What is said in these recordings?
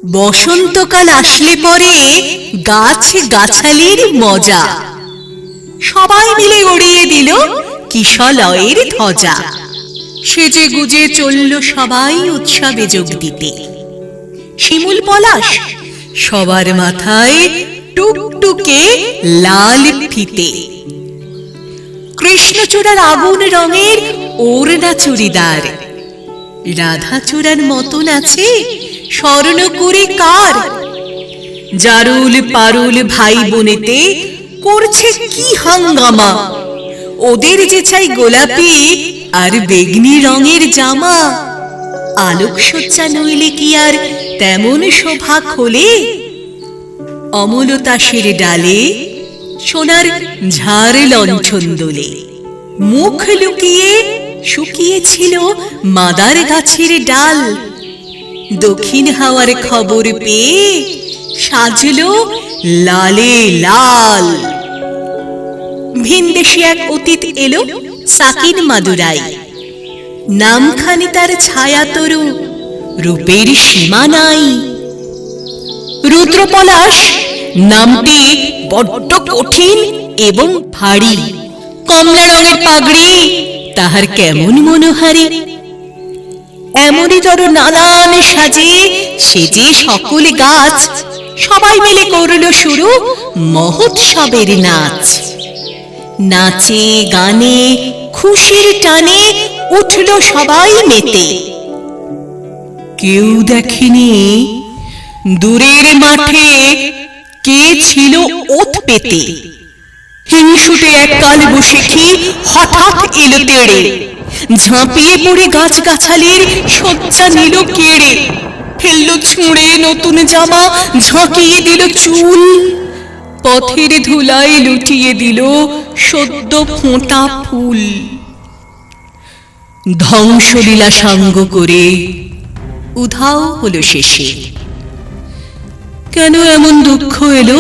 বসন্তকাল আসলে পরে গাছ গাছালির মজা, সবাই মিলে উড়িয়ে দিল কিশলয়ের ধ্বজা। সেজে গুজে চলল সবাই উৎসবে যোগ দিতে। শিমুল পলাশ সবার মাথায় টুকটুকে লাল ফিতে, কৃষ্ণচূড়ার আগুন রঙের ওড়না চুড়িদার, রাধাচূড়ার মতন আছে স্বর্ণকুড়ি কার। জারুল পারুল ভাই বোনেতে করছে কি হাঙ্গামা, ওদের যে চাই গোলাপি আর বেগনি রঙের জামা। আলোকসজ্জা নইলে কি আর তেমন শোভা খোলে, অমলতাসের ডালে সোনার ঝাড় লঞ্ছন দোলে। মুখ লুকিয়ে শুকিয়েছিল মাদার গাছের ডাল, দক্ষিণ হাওয়ার খবর পেয়ে সাজলো লালে লাল। ভিনদেশী এক অতীত এলো সাকিন মাদুরাই, নামখানি তার ছায়া তরু, রূপের সীমা নাই। রুদ্রপলাশ নামটি বড্ড কঠিন এবং ভারী, কমলা রঙের পাগড়ি তাহার কেমন মনোহারী। এমনই তর নানান সাজে সেজে সকল গাছ সবাই মিলে করল শুরু মহোৎসবের নাচ। নাচে গানে খুশির টানে উঠল সবাই মেতে। কেউ দেখেনি দূরের মাঠে কে ছিল ওত পেতে। হিংসুটে এক কাল বসেছি হঠাৎ এলো তেড়ে, ঝাঁপিয়ে পড়ে গাছ গাছালির শয্যা নিল কেড়ে। ফেললো ছুঁড়ে নতুন জামা, ঝাঁকিয়ে দিল চুল, পথের ধুলায় লুটিয়ে দিল সদ্য ফোঁটা ফুল। ধ্বংসলীলা সাঙ্গ করে উধাও হলো শেষে। কেন এমন দুঃখ এলো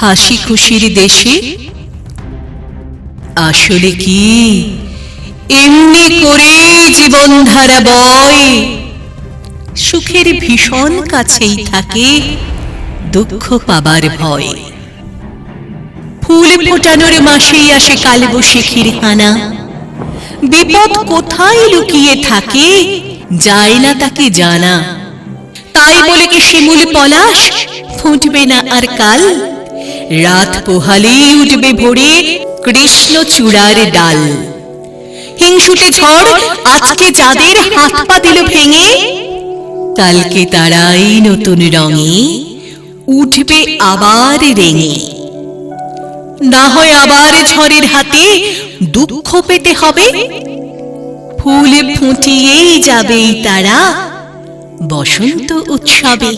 হাসি খুশির দেশে? আসলে কি এমনি করে জীবনধারা বয়, সুখের ভীষণ কাছেই থাকে দুঃখ পাবার ভয়। ফুল ফোটানোর মাসেই আসে কালবৈশাখীর হানা, বিপদ কোথায় লুকিয়ে থাকে যায় না তাকে জানা। তাই বলে কি শিমুল পলাশ ফুটবে না আর কাল? রাত পোহালেই উঠবে ভোরে কৃষ্ণচূড়ার ডাল। হিংসুটে ঝড় আজকে যাদের হাত পা দিল ভেঙে, কালকে তারাই নতুন রঙে উঠবে আবার রেঙে। না হয় আবার ঝড়ের হাতে দুঃখ পেতে হবে, ফুল ফুটিয়েই যাবেই তারা বসন্ত উৎসবে।